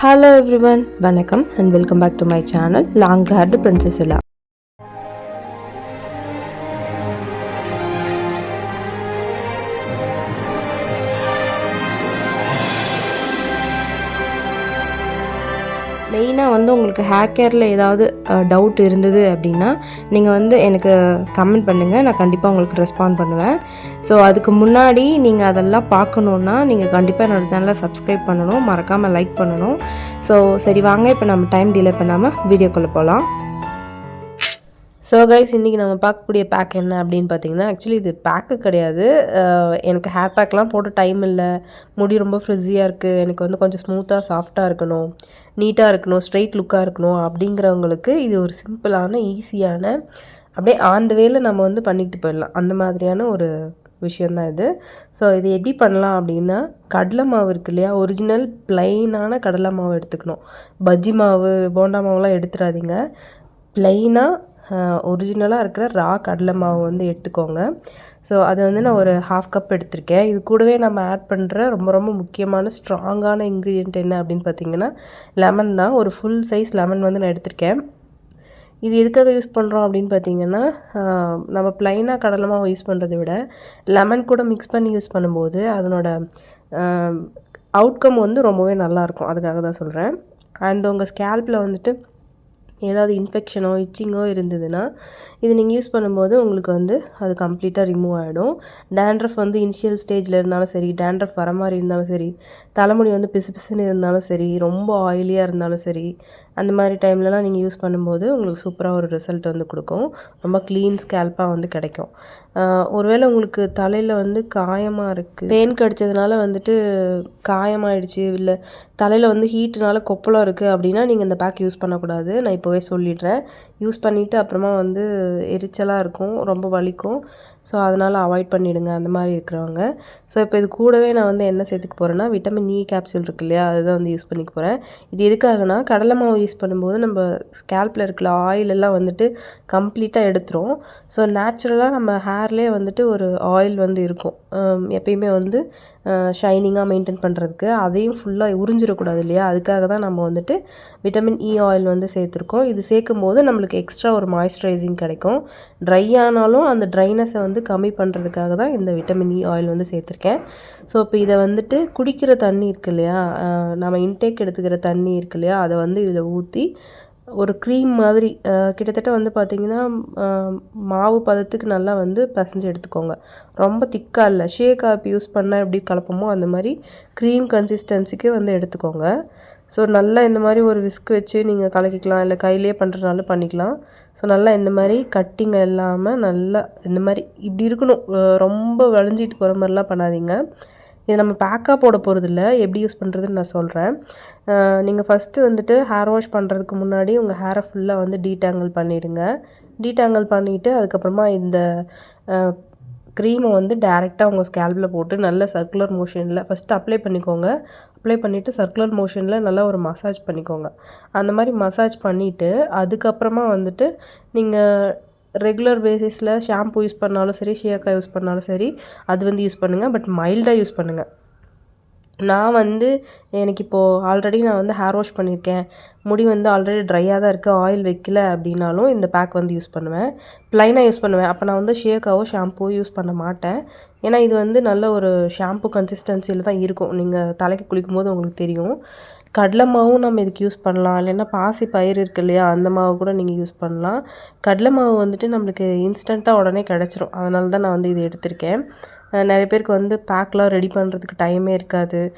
Hello everyone, வணக்கம் and welcome back to my channel Long Haired Princess Ella. மெயினாக உங்களுக்கு hair கேரில் ஏதாவது doubt இருந்தது அப்படின்னா நீங்கள் எனக்கு கமெண்ட் பண்ணுங்கள், நான் கண்டிப்பாக உங்களுக்கு ரெஸ்பாண்ட் பண்ணுவேன். ஸோ அதுக்கு முன்னாடி நீங்கள் அதெல்லாம் பார்க்கணுன்னா நீங்கள் கண்டிப்பாக என்னோடய சேனலை சப்ஸ்கிரைப் பண்ணணும், மறக்காமல் லைக் பண்ணணும். ஸோ சரி வாங்க, இப்போ நம்ம டைம் டிலே பண்ணாமல் வீடியோக்குள்ளே போகலாம். ஸோ கைஸ், இன்றைக்கி நம்ம பார்க்கக்கூடிய பேக் என்ன அப்படின்னு பார்த்தீங்கன்னா, ஆக்சுவலி இது பேக்கு கிடையாது. எனக்கு ஹேர் பேக்லாம் போட்டு டைம் இல்லை, முடி ரொம்ப ஃப்ரிஸியாக இருக்குது, எனக்கு கொஞ்சம் ஸ்மூத்தாக சாஃப்டாக இருக்கணும், நீட்டாக இருக்கணும், ஸ்ட்ரெயிட் லுக்காக இருக்கணும் அப்படிங்கிறவங்களுக்கு இது ஒரு சிம்பிளான ஈஸியான அப்படியே ஆன் த வேல நம்ம பண்ணிக்கிட்டு போயிடலாம், அந்த மாதிரியான ஒரு விஷயந்தான் இது. ஸோ இது எப்படி பண்ணலாம் அப்படின்னா, கடலை மாவு இருக்கு இல்லையா, ஒரிஜினல் ப்ளைனான கடலை மாவு எடுத்துக்கணும். பஜ்ஜி மாவு, போண்டா மாவுலாம் எடுத்துடாதீங்க. ப்ளைனாக ஒரிஜினலாக இருக்கிற ரா கடலை மாவு எடுத்துக்கோங்க. ஸோ அதை நான் ஒரு 1/2 கப் எடுத்திருக்கேன். இது கூடவே நம்ம ஆட் பண்ணுற ரொம்ப ரொம்ப முக்கியமான ஸ்ட்ராங்கான இன்க்ரீடியன்ட் என்ன அப்படின்னு பார்த்தீங்கன்னா, லெமன் தான். ஒரு ஃபுல் சைஸ் லெமன் நான் எடுத்திருக்கேன். இது எதுக்காக யூஸ் பண்ணுறோம் அப்படின்னு பார்த்தீங்கன்னா, நம்ம ப்ளைனாக கடலை மாவு யூஸ் பண்ணுறதை விட லெமன் கூட மிக்ஸ் பண்ணி யூஸ் பண்ணும்போது அதனோட அவுட்கம் ரொம்பவே நல்லாயிருக்கும். அதுக்காக தான் சொல்கிறேன். அண்ட் உங்கள் ஸ்கேல்பில் ஏதாவது இன்ஃபெக்ஷனோ இச்சிங்கோ இருந்ததுன்னா இது நீங்கள் யூஸ் பண்ணும்போது உங்களுக்கு அது கம்ப்ளீட்டாக ரிமூவ் ஆகிடும். டேண்ட்ரஃப் இனிஷியல் ஸ்டேஜில் இருந்தாலும் சரி, டேண்ட்ரஃப் வர மாதிரி இருந்தாலும் சரி, தலைமுடி பிசு பிசுன்னு இருந்தாலும் சரி, ரொம்ப ஆயிலியாக இருந்தாலும் சரி, அந்த மாதிரி டைம்லலாம் நீங்கள் யூஸ் பண்ணும்போது உங்களுக்கு சூப்பராக ஒரு ரிசல்ட் கொடுக்கும். ரொம்ப க்ளீன் ஸ்கேல்பாக கிடைக்கும். ஒருவேளை உங்களுக்கு தலையில் காயமாக இருக்குது, பெயின் கடிச்சதுனால காயமாகிடுச்சு, இல்லை தலையில் ஹீட்டுனால கொப்பளம் இருக்குது அப்படின்னா நீங்கள் இந்த பேக் யூஸ் பண்ணக்கூடாது. நான் இப்போவே சொல்லிடுறேன். யூஸ் பண்ணிவிட்டு அப்புறமா எரிச்சலாக இருக்கும், ரொம்ப வலிக்கும். ஸோ அதனால் அவாய்ட் பண்ணிவிடுங்க அந்த மாதிரி இருக்கிறவங்க. ஸோ இப்போ இது கூடவே நான் என்ன சேர்த்துக்க போகிறேன்னா, விட்டமின் இ கேப்சூல் இருக்கு இல்லையா, அதுதான் யூஸ் பண்ணிக்க போகிறேன். இது எதுக்காகனா, கடலை மாவு யூஸ் பண்ணும்போது நம்ம ஸ்கேல்பில் இருக்கிற ஆயிலெல்லாம் கம்ப்ளீட்டாக எடுத்துரும். ஸோ நேச்சுரலாக நம்ம ஹேர்லேயே ஒரு ஆயில் இருக்கும், எப்பயுமே ஷைனிங்காக மெயின்டைன் பண்ணுறதுக்கு. அதையும் ஃபுல்லாக உறிஞ்சிடக்கூடாது இல்லையா, அதுக்காக தான் நம்ம விட்டமின் இ ஆயில் சேர்த்துருக்கோம். இது சேர்க்கும் போது நம்மளுக்கு எக்ஸ்ட்ரா ஒரு மாய்ஸ்சரைசிங் கிடைக்கும். ட்ரை ஆனாலும் அந்த ட்ரைனஸை கம்மி பண்ணுறதுக்காக தான் இந்த விட்டமின் இ ஆயில் சேர்த்துருக்கேன். ஸோ இப்போ இதை குடிக்கிற தண்ணி இருக்கு இல்லையா, நம்ம இன்டேக் எடுத்துக்கிற தண்ணி இருக்கு இல்லையா, அதை இதில் ஊற்றி ஒரு க்ரீம் மாதிரி கிட்டத்தட்ட பார்த்திங்கன்னா மாவு பதத்துக்கு நல்லா பிசைஞ்சு எடுத்துக்கோங்க. ரொம்ப திக்காக இல்லை, ஷேக் காப்பி யூஸ் பண்ணால் எப்படி கலப்போமோ அந்த மாதிரி க்ரீம் கன்சிஸ்டன்சிக்கு எடுத்துக்கோங்க. ஸோ நல்லா இந்த மாதிரி ஒரு விஸ்க் வச்சு நீங்கள் கலக்கிக்கலாம், இல்லை கையிலே பண்ணுறதுனால பண்ணிக்கலாம். ஸோ நல்லா இந்த மாதிரி கட்டிங் இல்லாமல் நல்லா இந்த மாதிரி இப்படி இருக்கணும், ரொம்ப வளைஞ்சிட்டு போகிற மாதிரிலாம் பண்ணாதீங்க. இது நம்ம பேக்காக போட போகிறதில்ல, எப்படி யூஸ் பண்ணுறதுன்னு நான் சொல்கிறேன். நீங்கள் ஃபஸ்ட்டு ஹேர் வாஷ் பண்ணுறதுக்கு முன்னாடி உங்கள் ஹேரை ஃபுல்லாக டீடாங்கிள் பண்ணிவிடுங்க. டீடாங்கிள் பண்ணிவிட்டு அதுக்கப்புறமா இந்த க்ரீமை டேரெக்டாக உங்கள் ஸ்கேல்பில் போட்டு நல்ல சர்க்குலர் மோஷனில் ஃபஸ்ட்டு அப்ளை பண்ணிக்கோங்க. அப்ளை பண்ணிவிட்டு சர்க்குலர் மோஷனில் நல்லா ஒரு மசாஜ் பண்ணிக்கோங்க. அந்த மாதிரி மசாஜ் பண்ணிவிட்டு அதுக்கப்புறமா நீங்கள் ரெகுலர் பேசிஸில் ஷாம்பு யூஸ் பண்ணாலும் சரி, ஷியாக்காய் யூஸ் பண்ணாலும் சரி, அது யூஸ் பண்ணுங்கள். பட் மைல்டாக யூஸ் பண்ணுங்கள். நான் எனக்கு இப்போது ஆல்ரெடி நான் ஹேர் வாஷ் பண்ணியிருக்கேன், முடி ஆல்ரெடி ட்ரையாக தான் இருக்குது, ஆயில் வைக்கல அப்படின்னாலும் இந்த பேக் யூஸ் பண்ணுவேன். ப்ளைனாக யூஸ் பண்ணுவேன். அப்போ நான் ஷியாக்காவோ ஷாம்புவோ யூஸ் பண்ண மாட்டேன். ஏன்னா இது நல்ல ஒரு ஷாம்பு கன்சிஸ்டன்சியில் தான் இருக்கும். நீங்கள் தலைக்கு குளிக்கும் போது உங்களுக்கு தெரியும். கடலை மாவும் நம்ம இதுக்கு யூஸ் பண்ணலாம், இல்லைன்னா பாசி பயிர் இருக்கு இல்லையா, அந்த மாவு கூட நீங்கள் யூஸ் பண்ணலாம். கடலை மாவு நம்மளுக்கு இன்ஸ்டண்ட்டாக உடனே கிடச்சிரும். அதனால தான் நான் இது எடுத்திருக்கேன். நிறைய பேருக்கு பேக்லாம் ரெடி பண்ணுறதுக்கு டைமே இருக்காது,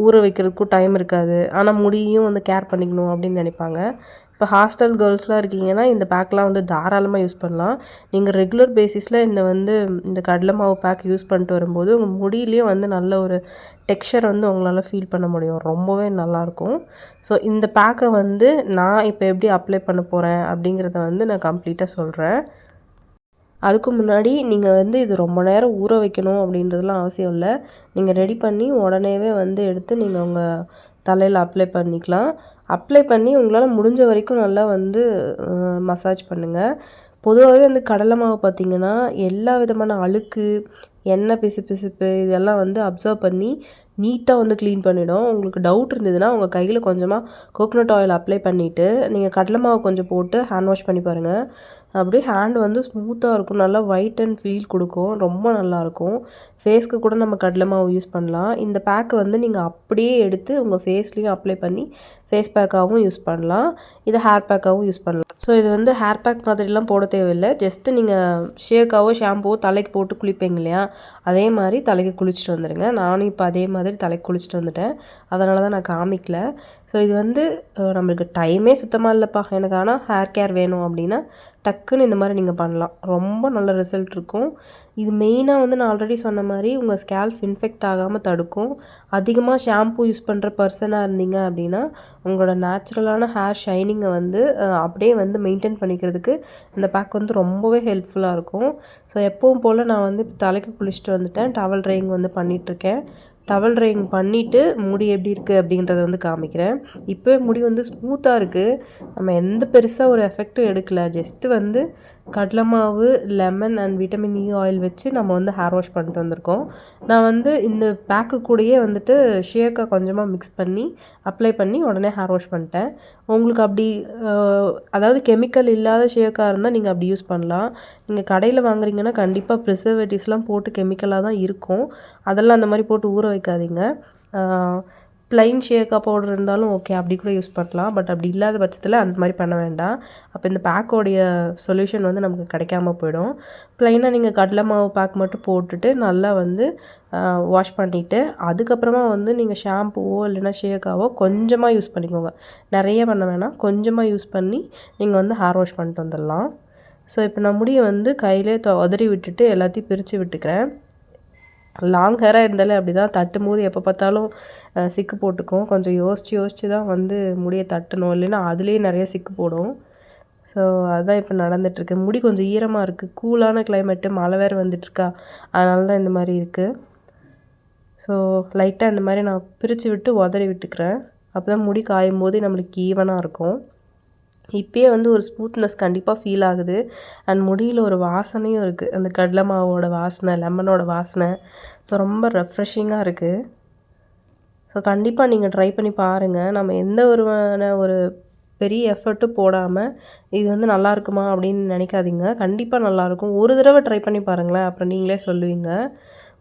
ஊற வைக்கிறதுக்கும் டைம் இருக்காது, ஆனால் முடியும் கேர் பண்ணிக்கணும் அப்படின்னு நினைப்பாங்க. இப்போ ஹாஸ்டல் கேர்ள்ஸ்லாம் இருக்கீங்கன்னா இந்த பேக்லாம் தாராளமாக யூஸ் பண்ணலாம். நீங்கள் ரெகுலர் பேசிஸில் இந்த கடலை மாவு பேக் யூஸ் பண்ணிட்டு வரும்போது உங்கள் முடியிலையும் நல்ல ஒரு டெக்ஸ்சர் உங்களால் ஃபீல் பண்ண முடியும், ரொம்பவே நல்லாயிருக்கும். ஸோ இந்த பேக்கை நான் இப்போ எப்படி அப்ளை பண்ண போகிறேன் அப்படிங்கிறத நான் கம்ப்ளீட்டாக சொல்கிறேன். அதுக்கு முன்னாடி நீங்கள் இது ரொம்ப நேரம் ஊற வைக்கணும் அப்படின்றதுலாம் அவசியம் இல்லை. நீங்கள் ரெடி பண்ணி உடனேவே எடுத்து நீங்கள் உங்கள் தலையில் அப்ளை பண்ணிக்கலாம். அப்ளை பண்ணி உங்களால் முடிஞ்ச வரைக்கும் நல்லா மசாஜ் பண்ணுங்கள். பொதுவாகவே கடலை மாவு பார்த்திங்கன்னா எல்லா விதமான அழுக்கு, எண்ணெய் பிசுபிசுப்பு இதெல்லாம் அப்சர்வ் பண்ணி நீட்டாக வந்து க்ளீன் பண்ணிவிடும். உங்களுக்கு டவுட் இருந்ததுன்னா உங்கள் கையில் கொஞ்சமாக கோகோனட் ஆயில் அப்ளை பண்ணிவிட்டு நீங்கள் கடலை மாவு கொஞ்சம் போட்டு ஹேண்ட் வாஷ் பண்ணி பாருங்கள். அப்படியே ஹேண்ட் வந்து ஸ்மூத்தாக இருக்கும், நல்லா ஒயிட் அண்ட் ஃபீல் கொடுக்கும், ரொம்ப நல்லாயிருக்கும். ஃபேஸ்க்கு கூட நம்ம கடலை மாவு யூஸ் பண்ணலாம். இந்த பேக்கு வந்து நீங்கள் அப்படியே எடுத்து உங்கள் ஃபேஸ்லேயும் அப்ளை பண்ணி ஃபேஸ் பேக்காகவும் யூஸ் பண்ணலாம், இதை ஹேர் பேக்காகவும் யூஸ் பண்ணலாம். ஸோ இது வந்து ஹேர் பேக் மாதிரிலாம் போட தேவையில்லை. ஜஸ்ட்டு நீங்கள் ஷேக்காவோ ஷாம்புவோ தலைக்கு போட்டு குளிப்பீங்க இல்லையா, அதே மாதிரி தலைக்கு குளிச்சுட்டு வந்துடுங்க. நானும் இப்போ அதே மாதிரி தலைக்கு குளிச்சுட்டு வந்துட்டேன், அதனால தான் நான் காமிக்கல. ஸோ இது வந்து நம்மளுக்கு டைமே சுத்தமாக இல்லைப்பா எனக்கு, ஆனால் ஹேர் கேர் வேணும் அப்படின்னா டக்குன்னு இந்த மாதிரி நீங்கள் பண்ணலாம், ரொம்ப நல்ல ரிசல்ட் இருக்கும். இது மெயினாக வந்து நான் ஆல்ரெடி சொன்ன மாதிரி உங்கள் ஸ்கேல்ப் இன்ஃபெக்ட் ஆகாமல் தடுக்கும். அதிகமாக ஷாம்பு யூஸ் பண்ணுற பர்சனாக இருந்தீங்க அப்படின்னா உங்களோட நேச்சுரலான ஹேர் ஷைனிங்கை வந்து அப்படியே வந்து மெயின்டைன் பண்ணிக்கிறதுக்கு இந்த பேக் வந்து ரொம்பவே ஹெல்ப்ஃபுல்லாக இருக்கும். ஸோ எப்பவும் போல் நான் வந்து தலைக்கு குளிச்சுட்டு வந்துட்டேன், டவல் ட்ரையிங் வந்து பண்ணிகிட்ருக்கேன். டவல் ட்ரையிங் பண்ணிவிட்டு முடி எப்படி இருக்குது அப்படின்றத வந்து காமிக்கிறேன். இப்போவே முடி வந்து ஸ்மூத்தாக இருக்குது, நம்ம எந்த பெருசாக ஒரு எஃபெக்ட்டும் எடுக்கலை. ஜஸ்ட்டு வந்து கடலை மாவு, lemon and vitamin E oil வச்சு நம்ம வந்து ஹேர் வாஷ் பண்ணிட்டு வந்திருக்கோம். நான் வந்து இந்த பேக்கு கூடயே வந்துட்டு ஷேக்கை கொஞ்சமாக மிக்ஸ் பண்ணி அப்ளை பண்ணி உடனே ஹேர் வாஷ் பண்ணிட்டேன். உங்களுக்கு அப்படி அதாவது கெமிக்கல் இல்லாத ஷேக்காக இருந்தால் நீங்கள் அப்படி யூஸ் பண்ணலாம். நீங்கள் கடையில் வாங்குறீங்கன்னா கண்டிப்பாக ப்ரிசர்வேட்டிவ்ஸ்லாம் போட்டு கெமிக்கலாக தான் இருக்கும், அதெல்லாம் அந்த மாதிரி போட்டு ஊற வைக்காதீங்க. ப்ளைன் ஷேக்கா பவுடர் இருந்தாலும் ஓகே, அப்படி கூட யூஸ் பண்ணலாம். பட் அப்படி இல்லாத பட்சத்தில் அந்த மாதிரி பண்ண வேண்டாம், அப்போ இந்த பேக்கோடைய சொல்யூஷன் வந்து நமக்கு கிடைக்காம போயிடும். ப்ளைனாக நீங்கள் கடலை மாவு பேக் மட்டும் போட்டுட்டு நல்லா வந்து வாஷ் பண்ணிவிட்டு அதுக்கப்புறமா வந்து நீங்கள் ஷாம்புவோ இல்லைன்னா ஷேக்காவோ கொஞ்சமாக யூஸ் பண்ணிக்கோங்க, நிறைய பண்ண வேணாம், கொஞ்சமாக யூஸ் பண்ணி நீங்கள் வந்து ஹேர் வாஷ் பண்ணிட்டு வந்துடலாம். ஸோ இப்போ நான் முடியை வந்து கையிலே உதறி விட்டுட்டு எல்லாத்தையும் பிரித்து விட்டுக்கிறேன். லாங் ஹேராக இருந்தாலே அப்படி தான், தட்டும் போது எப்போ பார்த்தாலும் சிக்கு போட்டுக்கும். கொஞ்சம் யோசித்து தான் வந்து முடியை தட்டணும், இல்லைன்னா அதுலேயே நிறைய சிக்கு போடும். ஸோ அதுதான் இப்போ நடந்துகிட்ருக்கு. முடி கொஞ்சம் ஈரமாக இருக்குது, கூலான கிளைமேட்டு, மழை வேறு வந்துட்டுருக்கா, அதனால தான் இந்த மாதிரி இருக்குது. ஸோ லைட்டாக இந்த மாதிரி நான் பிரித்து விட்டு உதறி விட்டுக்கிறேன், அப்போ தான் முடி காயும் போது நம்மளுக்கு ஈவனாக இருக்கும். இப்போயே வந்து ஒரு ஸ்மூத்னஸ் கண்டிப்பாக ஃபீல் ஆகுது. அண்ட் முடியில் ஒரு வாசனையும் இருக்குது, அந்த கடலை மாவோட வாசனை, லெமனோட வாசனை. ஸோ ரொம்ப ரெஃப்ரெஷிங்காக இருக்குது. ஸோ கண்டிப்பாக நீங்கள் ட்ரை பண்ணி பாருங்கள். நம்ம எந்த ஒரு பெரிய எஃபர்ட்டும் போடாமல் இது வந்து நல்லா இருக்குமா அப்படின்னு நினைக்காதீங்க, கண்டிப்பாக நல்லாயிருக்கும். ஒரு தடவை ட்ரை பண்ணி பாருங்களேன், அப்புறம் நீங்களே சொல்லுவீங்க.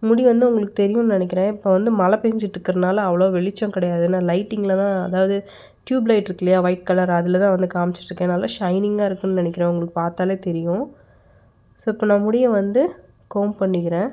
முடி வந்து உங்களுக்கு தெரியும்னு நினைக்கிறேன், இப்போ வந்து மழை பெஞ்சிட்டு இருக்கிறனால அவ்வளோ வெளிச்சம் கிடையாது, நான் லைட்டிங்கில் தான், அதாவது டியூப் லைட் இருக்கு இல்லையா ஒயிட் கலர், அதில் தான் வந்து காமிச்சிட்ருக்கேன். நல்லா ஷைனிங்காக இருக்குன்னு நினைக்கிறேன், உங்களுக்கு பார்த்தாலே தெரியும். ஸோ இப்போ நான் முடியை வந்து கோம் பண்ணிக்கிறேன்.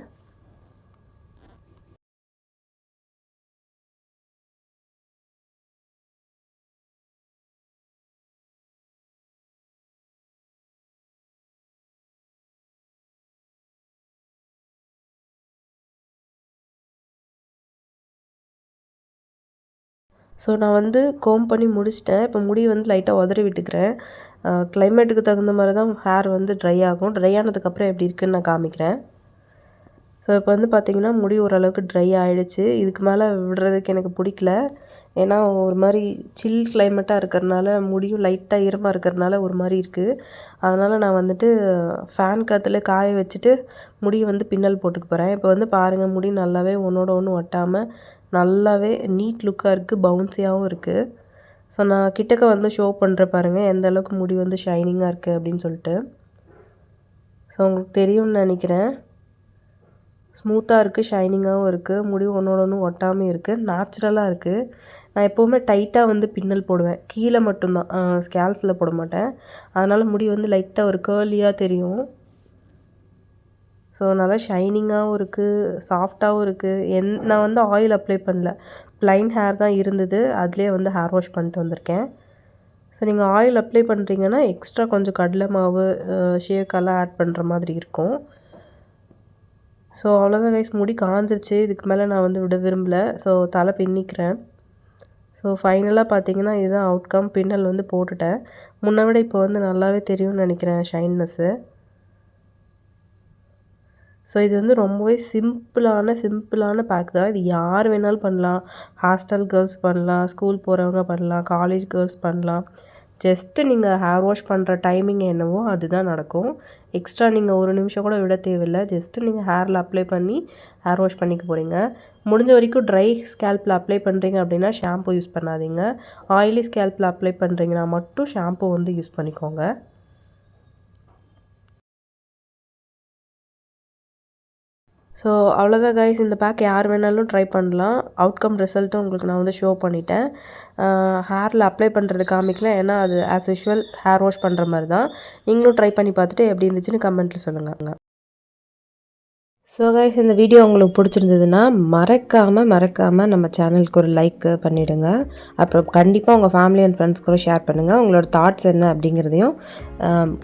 ஸோ நான் வந்து கோம் பண்ணி முடிச்சிட்டேன். இப்போ முடி வந்து லைட்டாக உதறி விட்டுக்கிறேன். கிளைமேட்டுக்கு தகுந்த மாதிரி தான் ஹேர் வந்து ட்ரை ஆகும். ட்ரை ஆனதுக்கப்புறம் எப்படி இருக்குதுன்னு நான் காமிக்கிறேன். ஸோ இப்போ வந்து பார்த்திங்கன்னா முடி ஓரளவுக்கு ட்ரை ஆகிடுச்சு. இதுக்கு மேலே விடுறதுக்கு எனக்கு பிடிக்கல, ஏன்னா ஒரு மாதிரி சில் கிளைமேட்டாக இருக்கிறனால முடியும் லைட்டாக ஈரமாக இருக்கிறனால ஒரு மாதிரி இருக்குது. அதனால் நான் வந்துட்டு ஃபேன் காற்றுல காய வச்சுட்டு முடியை வந்து பின்னல் போட்டுக்க போகிறேன். இப்போ வந்து பாருங்கள், முடி நல்லாவே ஒன்றோட ஒன்று ஒட்டாமல் நல்லாவே நீட் லுக்காக இருக்குது, பவுன்ஸியாகவும் இருக்குது. ஸோ நான் கிட்டக்க வந்து ஷோ பண்ணுறேன் பாருங்கள், எந்த அளவுக்கு முடி வந்து ஷைனிங்காக இருக்குது அப்படின்னு சொல்லிட்டு. ஸோ உங்களுக்கு தெரியும்னு நினைக்கிறேன், ஸ்மூத்தாக இருக்குது, ஷைனிங்காகவும் இருக்குது, முடி ஒன்றோட ஒன்று ஒட்டாமல் இருக்குது, நேச்சுரலாக இருக்குது. நான் எப்போவுமே டைட்டாக வந்து பின்னல் போடுவேன், கீழே மட்டும்தான், ஸ்கேல்ஃபில் போட மாட்டேன். அதனால் முடி வந்து லைட்டாக ஒரு கேர்லியாக தெரியும். ஸோ நல்லா ஷைனிங்காகவும் இருக்குது, சாஃப்டாகவும் இருக்குது. நான் வந்து ஆயில் அப்ளை பண்ணல, ப்ளைன் ஹேர் தான் இருந்தது, அதிலே வந்து ஹேர் வாஷ் பண்ணிட்டு வந்திருக்கேன். ஸோ நீங்கள் ஆயில் அப்ளை பண்ணுறீங்கன்னா எக்ஸ்ட்ரா கொஞ்சம் கடலை மாவு, ஷேக்கெல்லாம் ஆட் பண்ணுற மாதிரி இருக்கும். ஸோ அவ்வளோதான் கைஸ், முடி காஞ்சிருச்சு, இதுக்கு மேலே நான் வந்து விட விரும்பலை. ஸோ தலை பின்னிக்கிறேன். ஸோ ஃபைனலாக பார்த்தீங்கன்னா இதுதான் அவுட்கம். பின்னல் வந்து போட்டுட்டேன், முன்னை விட இப்போ வந்து நல்லாவே தெரியும்னு நினைக்கிறேன் ஷைன்னஸ்ஸு. ஸோ இது வந்து ரொம்பவே சிம்பிளான பேக் தான். இது யார் வேணாலும் பண்ணலாம், ஹாஸ்டல் கேர்ள்ஸ் பண்ணலாம், ஸ்கூல் போகிறவங்க பண்ணலாம், காலேஜ் கேர்ள்ஸ் பண்ணலாம். ஜஸ்ட்டு நீங்கள் ஹேர் வாஷ் பண்ணுற டைமிங் என்னவோ அதுதான் நடக்கும். எக்ஸ்ட்ரா நீங்கள் ஒரு நிமிஷம் கூட விட தேவையில்லை, ஜஸ்ட்டு நீங்கள் ஹேரில் அப்ளை பண்ணி ஹேர் வாஷ் பண்ணிக்க போகிறீங்க. முடிஞ்ச வரைக்கும் ட்ரை ஸ்கேல்பில் அப்ளை பண்ணுறீங்க அப்படின்னா ஷாம்பு யூஸ் பண்ணாதீங்க. ஆயிலி ஸ்கேல்பில் அப்ளை பண்ணுறீங்கன்னா மட்டும் ஷாம்பு வந்து யூஸ் பண்ணிக்கோங்க. ஸோ அவ்வளோதான் கைஸ், இந்த பேக் யார் வேணாலும் ட்ரை பண்ணலாம். அவுட்கம் ரிசல்ட்டும் உங்களுக்கு நான் வந்து ஷோ பண்ணிட்டேன். ஹேரில் அப்ளை பண்ணுறது காமிக்கல, ஏன்னா அது ஆஸ் யூஷுவல் ஹேர் வாஷ் பண்ணுற மாதிரி தான். நீங்களும் ட்ரை பண்ணி பார்த்துட்டு எப்படி இருந்துச்சுன்னு கமெண்ட்டில் சொல்லுங்கள். ஸோ கைஸ், இந்த வீடியோ உங்களுக்கு பிடிச்சிருந்ததுன்னா மறக்காமல் நம்ம சேனலுக்கு ஒரு லைக் பண்ணிவிடுங்க. அப்புறம் கண்டிப்பாக உங்கள் ஃபேமிலி அண்ட் ஃப்ரெண்ட்ஸ் கூட ஷேர் பண்ணுங்கள். உங்களோட தாட்ஸ் என்ன அப்படிங்கிறதையும்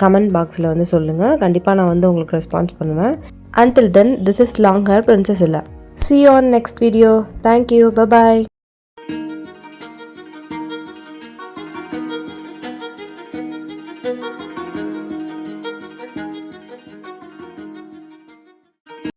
கமெண்ட் பாக்ஸில் வந்து சொல்லுங்கள். கண்டிப்பாக நான் வந்து உங்களுக்கு ரெஸ்பான்ஸ் பண்ணுவேன். Until then, this is Long Hair Princess Ella. See you on next video. Thank you. Bye-bye.